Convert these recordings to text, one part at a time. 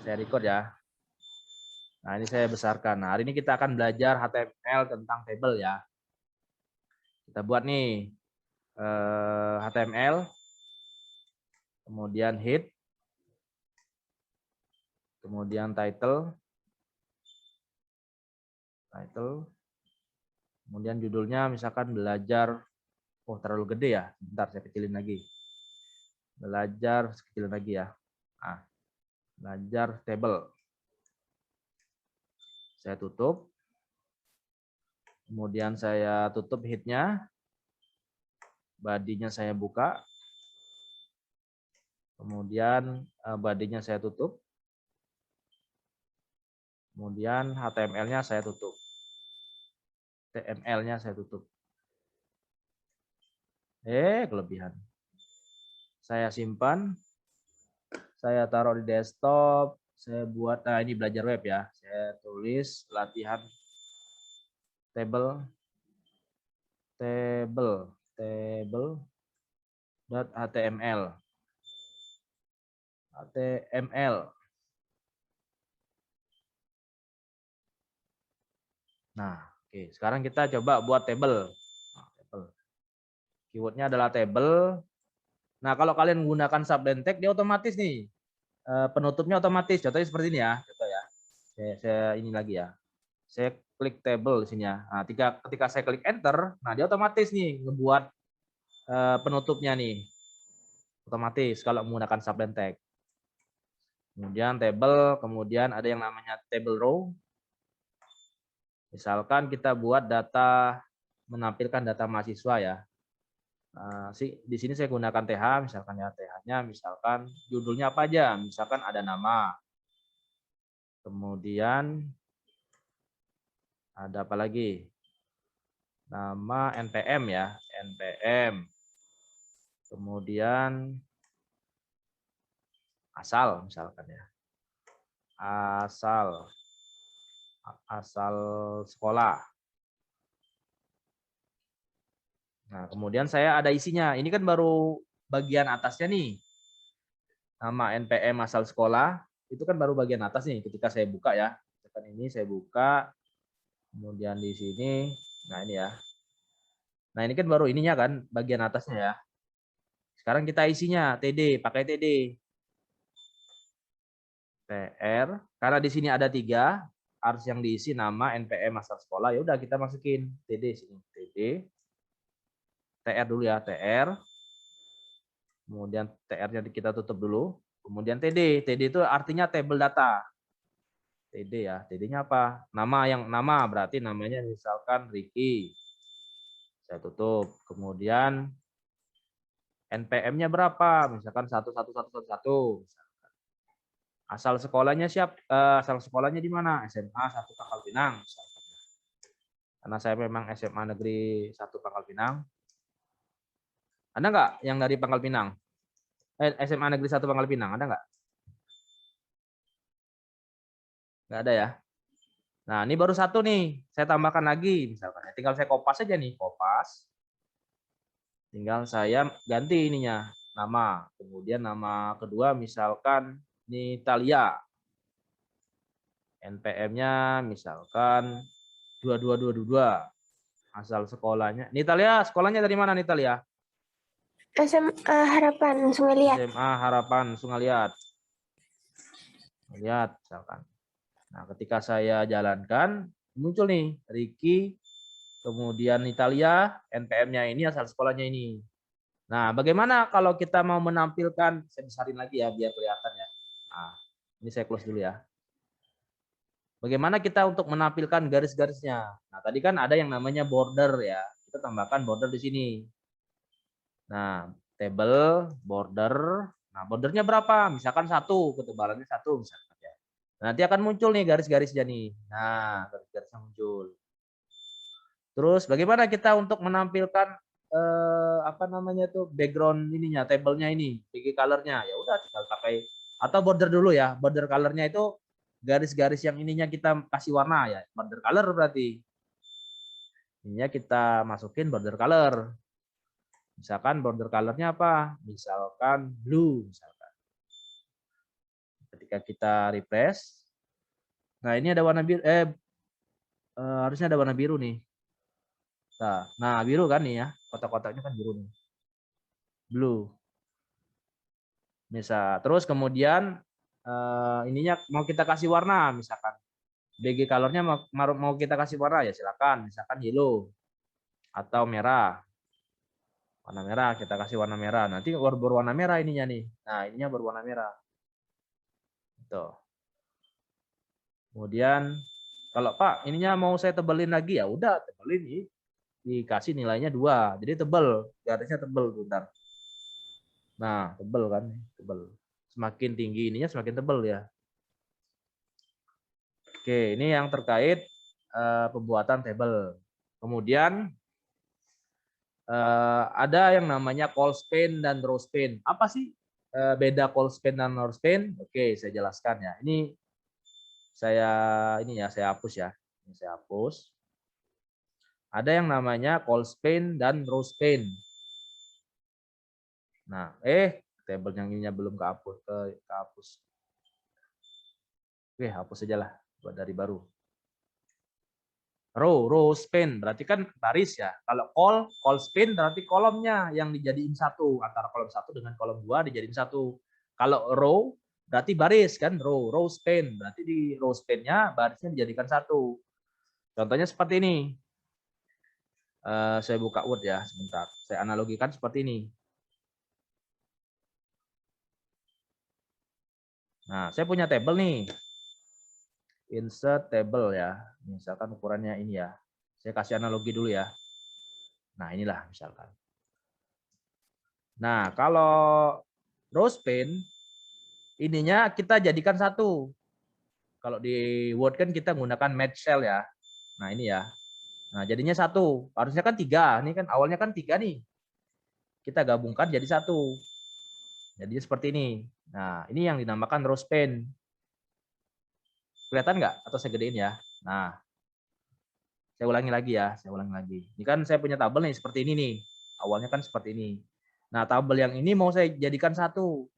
Saya record ya. Nah, ini saya besarkan. Nah, hari ini kita akan belajar HTML tentang table ya. Kita buat nih HTML, kemudian head, kemudian title, kemudian judulnya misalkan belajar. Oh, terlalu gede ya. Bentar, saya kecilin lagi. Belajar, kecilin lagi ya. Nah, belajar table. Saya tutup. Kemudian saya tutup headnya. Badinya saya buka. Kemudian badinya saya tutup. Kemudian HTML-nya saya tutup. HTML-nya saya tutup. Kelebihan. Saya simpan. Saya taruh di desktop. Saya buat, nah ini belajar web ya. Saya tulis latihan table.html. Nah, oke. Sekarang kita coba buat table. Nah, table. Keywordnya adalah table. Nah, kalau kalian menggunakan subdomain tag, dia otomatis nih. Penutupnya otomatis. Contohnya seperti ini ya. Contoh ya. Saya ini lagi ya. Saya klik table di sini ya. Nah, ketika saya klik enter, nah dia otomatis nih ngebuat penutupnya nih. Otomatis kalau menggunakan subdomain tag. Kemudian table, kemudian ada yang namanya table row. Misalkan kita buat data, menampilkan data mahasiswa ya. Di sini saya gunakan TH, misalkan ya TH-nya, misalkan judulnya apa aja, misalkan ada nama. Kemudian ada apa lagi? Nama NPM ya, NPM. Kemudian asal misalkan ya. Asal sekolah. Nah, kemudian saya ada isinya. Ini kan baru bagian atasnya nih. Nama NPM asal sekolah, itu kan baru bagian atas nih ketika saya buka ya. Misalkan ini saya buka. Kemudian di sini, nah ini ya. Nah, ini kan baru ininya kan bagian atasnya ya. Sekarang kita isinya TD, pakai TD. TR, karena di sini ada 3, harus yang diisi nama, NPM, asal sekolah. Ya udah kita masukin TD sini. TD. TR dulu ya, TR. Kemudian TR-nya kita tutup dulu. Kemudian TD. TD itu artinya table data. TD ya. TD-nya apa? Nama berarti namanya misalkan Ricky. Saya tutup. Kemudian NPM-nya berapa? Misalkan 11111. Asal sekolahnya asal sekolahnya di mana? SMA 1 Pangkal Pinang. Karena saya memang SMA Negeri 1 Pangkal Pinang. Ada nggak yang dari Pangkal Pinang? SMA Negeri 1 Pangkal Pinang, ada nggak? Nggak ada ya. Nah, ini baru satu nih. Saya tambahkan lagi misalkan. Tinggal saya kopas aja nih, kopas. Tinggal saya ganti ininya, nama. Kemudian nama kedua misalkan Nitalia. NPM-nya misalkan 22222. Asal sekolahnya. Nitalia, sekolahnya dari mana Nitalia? SMA Harapan Sungai Liat. SMA Harapan Sungai Liat. Lihat misalkan. Nah, ketika saya jalankan, muncul nih Ricky, kemudian Italia, NPM-nya ini, asal sekolahnya ini. Nah, bagaimana kalau kita mau menampilkan, saya besarin lagi ya biar kelihatan ya. Nah, ini saya close dulu ya. Bagaimana kita untuk menampilkan garis-garisnya? Nah, tadi kan ada yang namanya border ya. Kita tambahkan border di sini. Nah, table, border. Nah, bordernya berapa? Misalkan 1, ketebalannya 1 misalkan ya. Nanti akan muncul nih garis-garisnya nih. Nah, garis-garisnya muncul. Terus bagaimana kita untuk menampilkan apa namanya tuh background ininya, tabelnya ini, bagi colornya. Ya udah tinggal pakai atau border dulu ya. Border colornya itu garis-garis yang ininya kita kasih warna ya. Border color berarti. Ininya kita masukin border color. Misalkan border colornya apa? Misalkan blue misalkan. Ketika ketika kita refresh. Nah, ini ada warna biru, harusnya ada warna biru nih. Nah, biru kan nih ya, kotak-kotaknya kan biru nih. Blue. Misal, terus kemudian ininya mau kita kasih warna, misalkan BG colornya mau kita kasih warna ya silakan, misalkan yellow atau merah. Warna merah, kita kasih warna merah. Nanti berwarna merah ininya nih. Nah, ininya berwarna merah. Tuh. Kemudian kalau Pak, ininya mau saya tebelin lagi ya udah tebelin nih. Dikasih nilainya 2. Jadi tebel, garisnya tebel bentar. Nah, tebel kan, tebel. Semakin tinggi ininya semakin tebel ya. Oke, ini yang terkait pembuatan tabel. Kemudian ada yang namanya call span dan row span. Apa sih beda call span dan row span? Oke, saya jelaskan ya. Ini saya hapus ya. Ini saya hapus. Ada yang namanya call span dan row span. Nah, tabel yang ininya belum kehapus. Oke, hapus saja lah buat dari baru. Row span berarti kan baris ya. Kalau call span berarti kolomnya yang dijadiin satu, antara kolom 1 dengan kolom 2 dijadiin satu. Kalau row berarti baris kan, row span berarti di row span-nya barisnya dijadikan satu. Contohnya seperti ini. Saya buka Word ya sebentar. Saya analogikan seperti ini. Nah, saya punya tabel nih. Insert table ya. Misalkan ukurannya ini ya. Saya kasih analogi dulu ya. Nah, inilah misalkan. Nah, kalau row span ininya kita jadikan satu. Kalau di Word kan kita menggunakan match cell ya. Nah, ini ya. Nah, jadinya satu. Harusnya kan 3. Ini kan awalnya kan 3 nih. Kita gabungkan jadi satu. Jadi seperti ini. Nah, ini yang dinamakan row span. Kelihatan nggak? Atau saya gedein ya. Nah, saya ulangi lagi ya. Saya ulangi lagi. Ini kan saya punya tabel nih seperti ini nih. Awalnya kan seperti ini. Nah, tabel yang ini mau saya jadikan satu.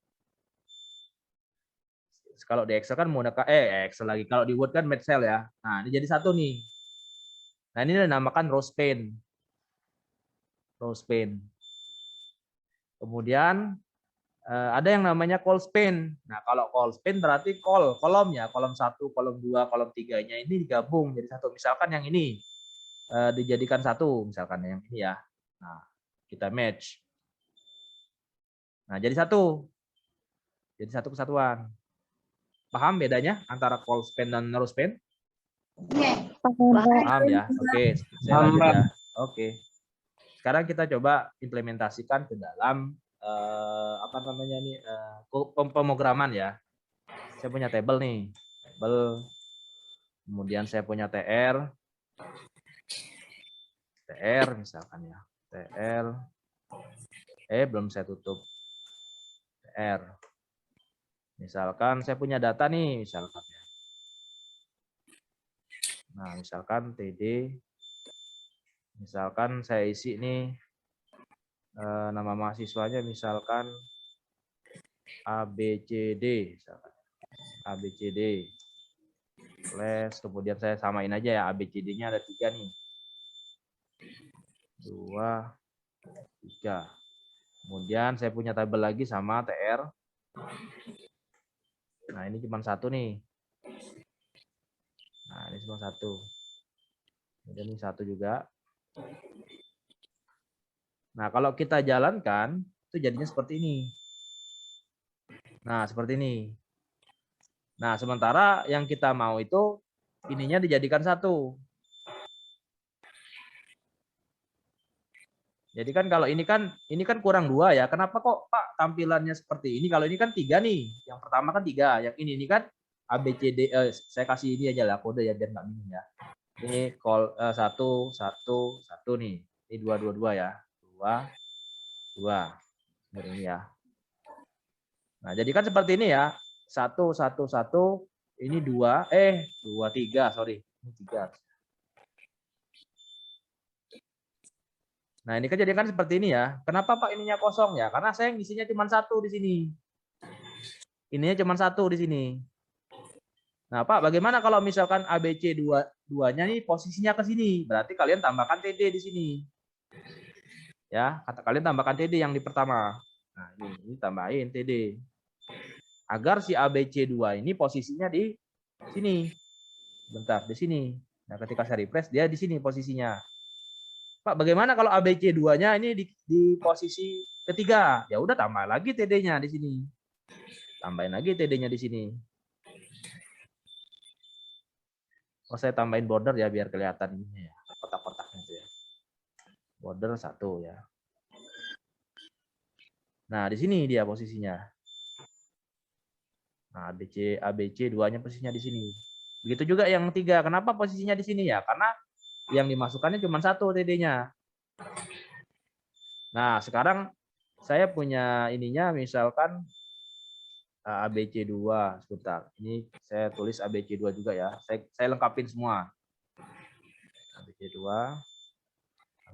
Kalau di Excel kan menggunakan Excel lagi. Kalau di Word kan match cell ya. Nah, ini jadi satu nih. Nah, ini dinamakan row span. Row span. Kemudian ada yang namanya call span. Nah, kalau call span berarti kolomnya, kolom 1, kolom 2, kolom 3-nya ini digabung jadi satu. Misalkan yang ini dijadikan satu, misalkan yang ini ya. Nah, kita match. Nah, jadi satu. Jadi satu kesatuan. Paham bedanya antara call span dan row span? Paham ya? Oke, saya lanjut ya. Oke. Sekarang kita coba implementasikan ke dalam apa namanya nih pemrograman ya. Saya punya tabel nih, tabel. Kemudian saya punya TR misalkan ya, TR. Belum saya tutup. TR. Misalkan saya punya data nih, misalkan ya. Nah, misalkan TD. Misalkan saya isi nih nama mahasiswanya misalkan ABCD misalkan. ABCD. Kemudian saya samain aja ya, ABCD-nya ada 3 nih. 2, 3. Kemudian saya punya tabel lagi sama TR. Nah, ini cuma satu nih. Nah, ini cuma satu. Kemudian ini satu juga. Nah, kalau kita jalankan, itu jadinya seperti ini. Nah, seperti ini. Nah, sementara yang kita mau itu ininya dijadikan satu. Jadi kan kalau ini kan kurang 2 ya. Kenapa kok Pak tampilannya seperti ini? Kalau ini kan 3 nih. Yang pertama kan 3. Yang ini kan ABCD. Saya kasih ini aja lah kode ya biar nggak bingung ya. Ini call 1, 1, 1 nih. Ini 2, 2, 2 ya. 2, 2. Seperti ini ya. Nah, jadi kan seperti ini ya. 1, 1, 1. Ini 2. 2, 3. Sorry. Ini 3. Nah, ini kan jadi kan seperti ini ya. Kenapa Pak ininya kosong ya? Karena saya ngisinya cuma 1 di sini. Ininya cuma 1 di sini. Nah, Pak, bagaimana kalau misalkan ABC duanya nih posisinya ke sini? Berarti kalian tambahkan TD di sini. Ya, kata kalian tambahkan TD yang di pertama. Nah, ini tambahin TD. Agar si ABC2 ini posisinya di sini. Bentar, di sini. Nah, ketika saya refresh dia di sini posisinya. Pak, bagaimana kalau ABC2-nya ini di posisi ketiga? Ya udah tambah lagi TD-nya di sini. Tambahin lagi TD-nya di sini. Oh, saya tambahin border ya biar kelihatan ini ya, kotak-kotaknya itu ya. Border 1 ya. Nah, di sini dia posisinya. Nah, ABC 2-nya posisinya di sini. Begitu juga yang 3. Kenapa posisinya di sini ya? Karena yang dimasukkannya cuma 1 TD-nya. Nah, sekarang saya punya ininya misalkan ABC2. Sebentar. Ini saya tulis ABC2 juga ya. Saya lengkapin semua. ABC2,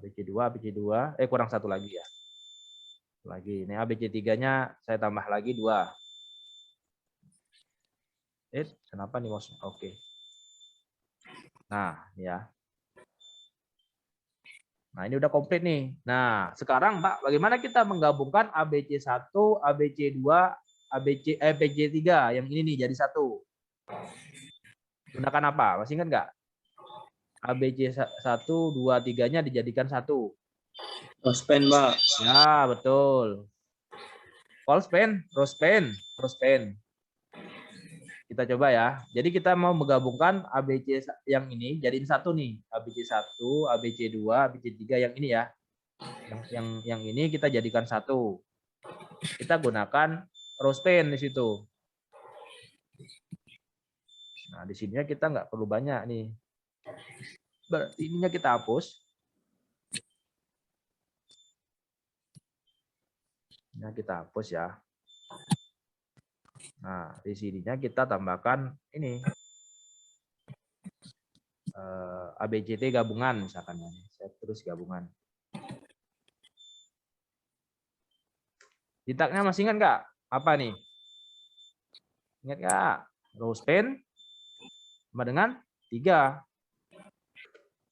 ABC2, ABC2. Kurang 1 lagi ya. Lagi. Ini ABC3-nya saya tambah lagi 2. Kenapa nih Bos? Oke. Nah, ya. Nah, ini udah komplit nih. Nah, sekarang Pak, bagaimana kita menggabungkan ABC1, ABC2, ABC3 yang ini nih jadi 1? Gunakan apa? Masih ingat nggak? ABC1, 2, 3-nya dijadikan 1. Rospen, Pak. Ya, betul. Rospen. Kita coba ya. Jadi kita mau menggabungkan ABC yang ini jadiin 1 nih. ABC1, ABC2, ABC3 yang ini ya. Yang ini kita jadikan 1. Kita gunakan rospen di situ. Nah, di sininya kita nggak perlu banyak nih. Berarti ininya kita hapus. Nah, kita hapus ya. Nah, di sininya kita tambahkan ini. ABCD gabungan misalkan ya. Saya terus gabungan. Ditaknya masih ingat nggak? Apa nih? Ingat nggak? Rospen sama dengan 3.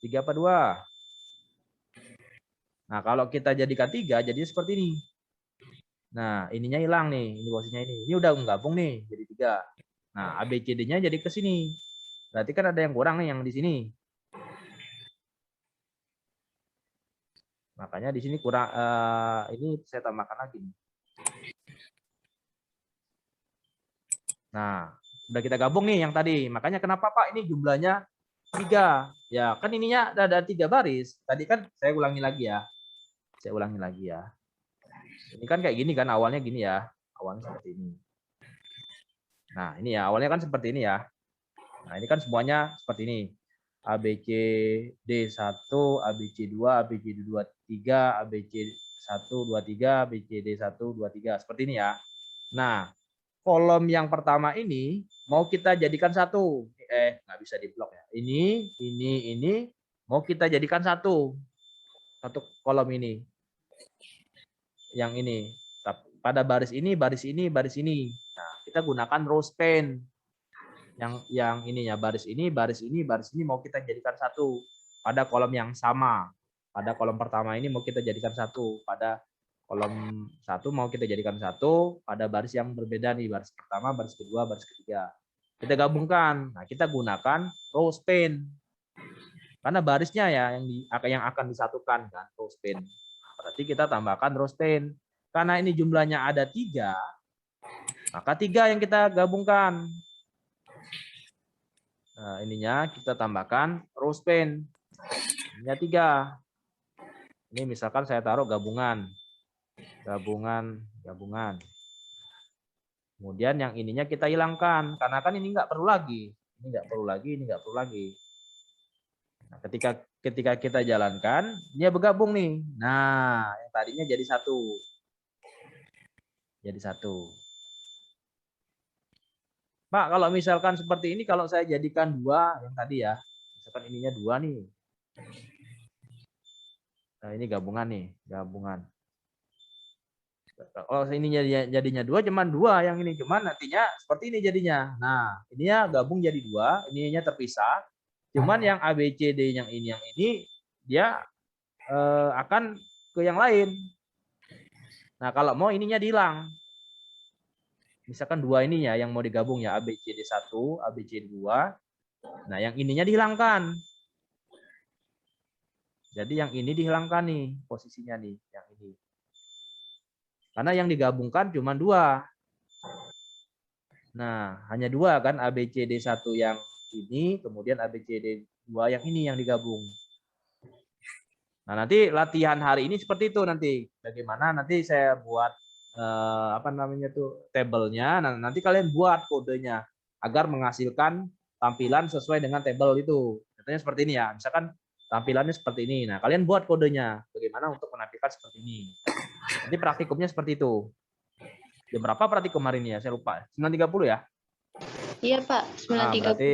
3 apa 2? Nah, kalau kita jadikan 3, jadi seperti ini. Nah, ininya hilang nih. Ini posisinya ini. Ini udah menggabung nih, jadi 3. Nah, ABCD-nya jadi ke sini. Berarti kan ada yang kurang nih yang di sini. Makanya di sini kurang, ini saya tambahkan lagi. Nah, udah kita gabung nih yang tadi. Makanya kenapa Pak ini jumlahnya 3? Ya, kan ininya ada 3 baris. Tadi kan saya ulangi lagi ya. Saya ulangi lagi ya. Ini kan kayak gini kan, awalnya gini ya. Awalnya seperti ini. Nah, ini ya, awalnya kan seperti ini ya. Nah, ini kan semuanya seperti ini. ABCD1, ABC2, ABC2, 3, ABC1, 2, 3, ABCD1, 2, 3. Seperti ini ya. Nah, kolom yang pertama ini mau kita jadikan 1. Nggak bisa diblok ya. Ini mau kita jadikan 1. 1 kolom ini. Yang ini. Pada baris ini, baris ini, baris ini. Nah, kita gunakan rospen. Yang ininya baris ini, baris ini, baris ini mau kita jadikan 1 pada kolom yang sama. Pada kolom pertama ini mau kita jadikan 1, pada kolom 1 mau kita jadikan 1 pada baris yang berbeda nih, baris pertama, baris kedua, baris ketiga. Kita gabungkan. Nah, kita gunakan rospen. Karena barisnya ya yang akan disatukan kan, rospen. Berarti kita tambahkan rospen. Karena ini jumlahnya ada 3, maka 3 yang kita gabungkan. Nah, ininya kita tambahkan rospen. Ininya 3. Ini misalkan saya taruh gabungan. Gabungan. Kemudian yang ininya kita hilangkan. Karena kan ini nggak perlu lagi. Ini nggak perlu lagi, ini nggak perlu lagi. Nah, ketika kita jalankan, dia bergabung nih. Nah, yang tadinya jadi 1. Jadi 1. Pak, kalau misalkan seperti ini, kalau saya jadikan 2 yang tadi ya, misalkan ininya 2 nih. Nah, ini gabungan nih, gabungan. Kalau ini jadinya 2, cuman 2 yang ini, cuman nantinya seperti ini jadinya. Nah, ininya gabung jadi 2, ininya terpisah. Cuman yang A, B, C, D yang ini dia akan ke yang lain. Nah, kalau mau ininya dihilang. Misalkan 2 ininya yang mau digabung ya, A, B, C, D 1, A, B, C, D 2. Nah, yang ininya dihilangkan. Jadi yang ini dihilangkan nih posisinya nih, yang ini. Karena yang digabungkan cuma 2. Nah, hanya 2 kan, A, B, C, D 1 yang ini, kemudian A, B, C, D 2 yang ini yang digabung. Nah, nanti latihan hari ini seperti itu nanti. Bagaimana nanti saya buat apa namanya tuh tabelnya. Nah, nanti kalian buat kodenya agar menghasilkan tampilan sesuai dengan tabel itu. Contohnya seperti ini ya. Misalkan tampilannya seperti ini. Nah, kalian buat kodenya bagaimana untuk menampilkan seperti ini. Nanti praktikumnya seperti itu. Jam berapa praktikum hari ini ya? Saya lupa. 9.30 ya? Iya, Pak. Nah, 9.30. berarti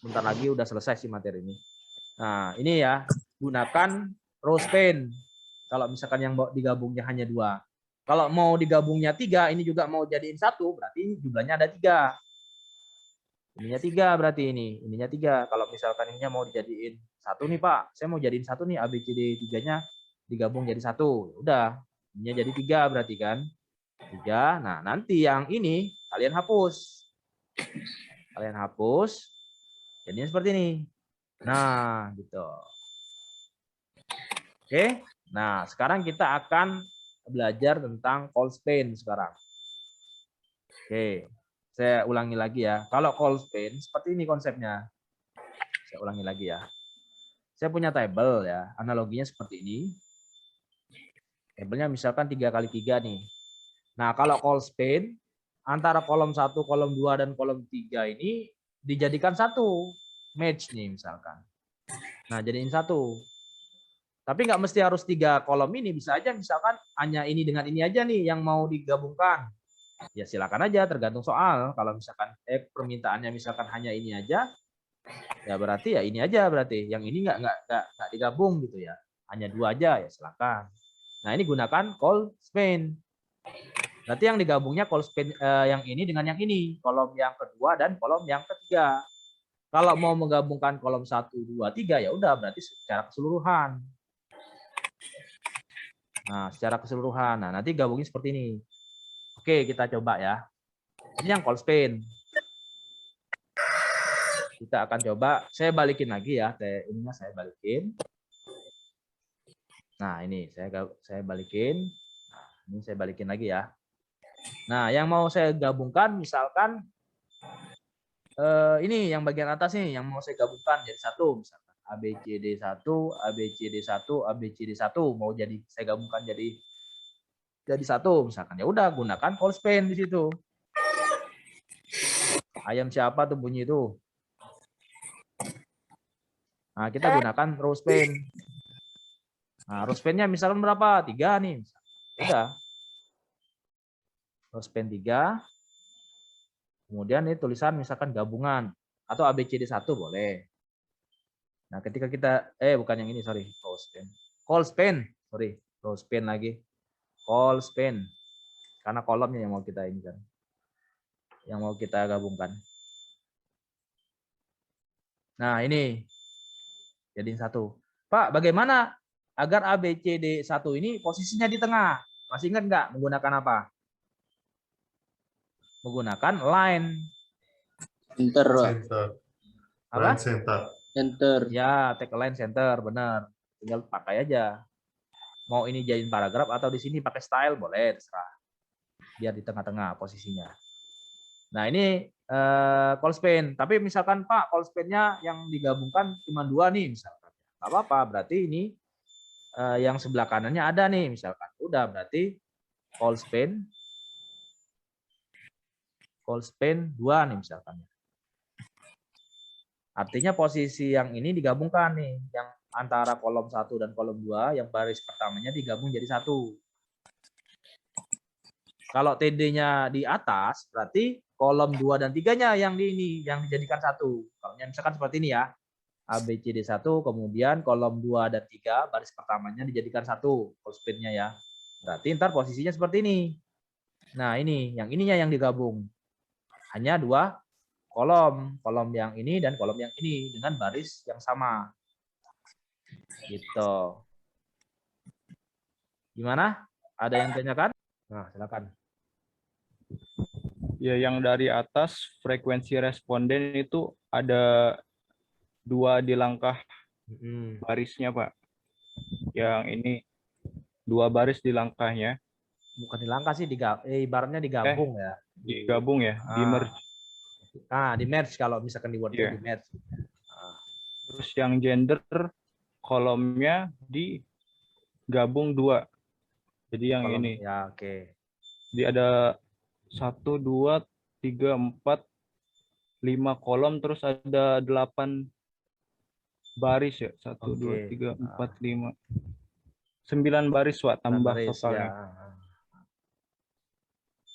bentar lagi udah selesai sih materi ini. Nah, ini ya, gunakan rose pen. Kalau misalkan yang digabungnya hanya 2. Kalau mau digabungnya 3, ini juga mau jadiin 1, berarti jumlahnya ada 3. Ininya 3 berarti ini. Ininya 3. Kalau misalkan ininya mau dijadiin 1 nih, Pak. Saya mau jadiin 1 nih, A, B, C, D 3-nya digabung jadi 1. Udah. Ininya jadi 3 berarti kan. 3. Nah, nanti yang ini kalian hapus. Kalian hapus. Jadinya seperti ini. Nah, gitu. Oke. Nah, sekarang kita akan belajar tentang call span sekarang. Oke. Saya ulangi lagi ya. Kalau call span seperti ini konsepnya. Saya ulangi lagi ya. Saya punya tabel ya. Analoginya seperti ini. Tabelnya misalkan 3x3 nih. Nah, kalau call span antara kolom 1, kolom 2, dan kolom 3 ini dijadikan satu match nih misalkan. Nah, jadiin 1. Tapi nggak mesti harus 3 kolom ini. Bisa aja misalkan hanya ini dengan ini aja nih yang mau digabungkan. Ya silakan aja, tergantung soal. Kalau misalkan permintaannya misalkan hanya ini aja, ya berarti ya ini aja berarti. Yang ini nggak digabung gitu ya. Hanya 2 aja ya silakan. Nah, ini gunakan call span. Berarti yang digabungnya call span yang ini dengan yang ini, kolom yang kedua dan kolom yang ketiga. Kalau mau menggabungkan kolom 1, 2, 3 ya udah berarti secara keseluruhan. Nah, secara keseluruhan. Nah, nanti gabungin seperti ini. Oke, kita coba ya. Ini yang call span. Kita akan coba, saya balikin lagi ya, ininya saya balikin. Nah, ini saya balikin. Nah, ini saya balikin lagi ya. Nah, yang mau saya gabungkan misalkan ini yang bagian atas nih yang mau saya gabungkan jadi 1 misalkan ABCD 1, ABCD 1, ABCD 1 mau jadi saya gabungkan jadi 1 misalkan. Ya udah gunakan call span di situ. Ayam siapa tuh bunyi itu? Nah, kita gunakan row span. Nah, row span-nya misalkan berapa? 3 nih. Udah. Row span 3. Kemudian ini tulisan misalkan gabungan atau ABCD 1 boleh. Nah, ketika kita bukan yang ini, sorry, row span. Call span, sorry, row span lagi. Call span. Karena kolomnya yang mau kita ini kan. Yang mau kita gabungkan. Nah, ini jadiin 1. Pak, bagaimana agar ABCD 1 ini posisinya di tengah? Masih ingat nggak menggunakan apa? Menggunakan line. Center, Pak. Center. Apa? Line center. Center. Ya, take line center, benar. Tinggal pakai aja. Mau ini jadiin paragraf atau di sini pakai style boleh, terserah. Biar di tengah-tengah posisinya. Nah, ini call span. Tapi misalkan Pak, call span-nya yang digabungkan cuma 2 nih misalkan. Nggak apa-apa, berarti ini yang sebelah kanannya ada nih misalkan. Udah berarti call span 2 nih misalkan. Artinya posisi yang ini digabungkan nih, yang antara kolom 1 dan kolom 2 yang baris pertamanya digabung jadi 1. Kalau TD-nya di atas berarti kolom 2 dan 3-nya yang yang dijadikan 1. Kalau misalkan seperti ini ya. ABCD 1, kemudian kolom 2 dan 3 baris pertamanya dijadikan 1 call span-nya ya. Berarti ntar posisinya seperti ini. Nah, ini yang ininya yang digabung. Hanya 2 kolom. Kolom yang ini dan kolom yang ini dengan baris yang sama. Gitu. Gimana? Ada yang tanyakan? Nah, silakan. Ya, yang dari atas frekuensi responden itu ada 2 di langkah barisnya, Pak. Yang ini 2 baris di langkahnya. Bukan di langkah sih, ibaratnya digabung ya. Digabung ya, di merge. Nah, di merge kalau misalkan di Word Iya. di merge. Terus yang gender kolomnya digabung 2. Jadi yang Kolom, ini. ya, oke. Jadi ada 1, 2, 3, 4, 5 kolom, terus ada 8 baris ya. 1, 2, Oke. 3, 4, 5. 9 baris, Pak, tambah Baris, totalnya. ya.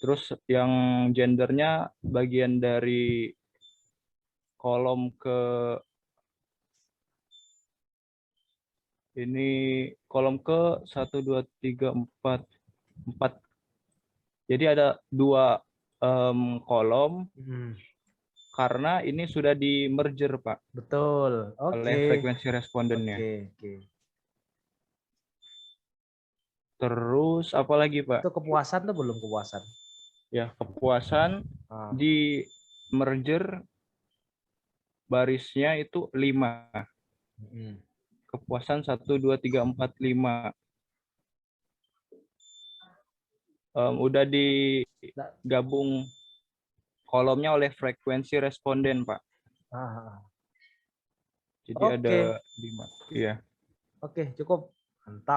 Terus yang gendernya bagian dari kolom ke ini, kolom ke 1, 2, 3, 4. Jadi ada 2 kolom karena ini sudah di merger, Pak, Betul. oleh Oke. frekuensi respondennya. Oke. Terus apa lagi, Pak? Itu kepuasan tuh belum kepuasan. Ya, kepuasan di merger barisnya itu 5. Kepuasan 1, 2, 3, 4, 5. Udah digabung kolomnya oleh frekuensi responden, Pak. Jadi Oke. ada 5. Iya. Oke, cukup. Mantap.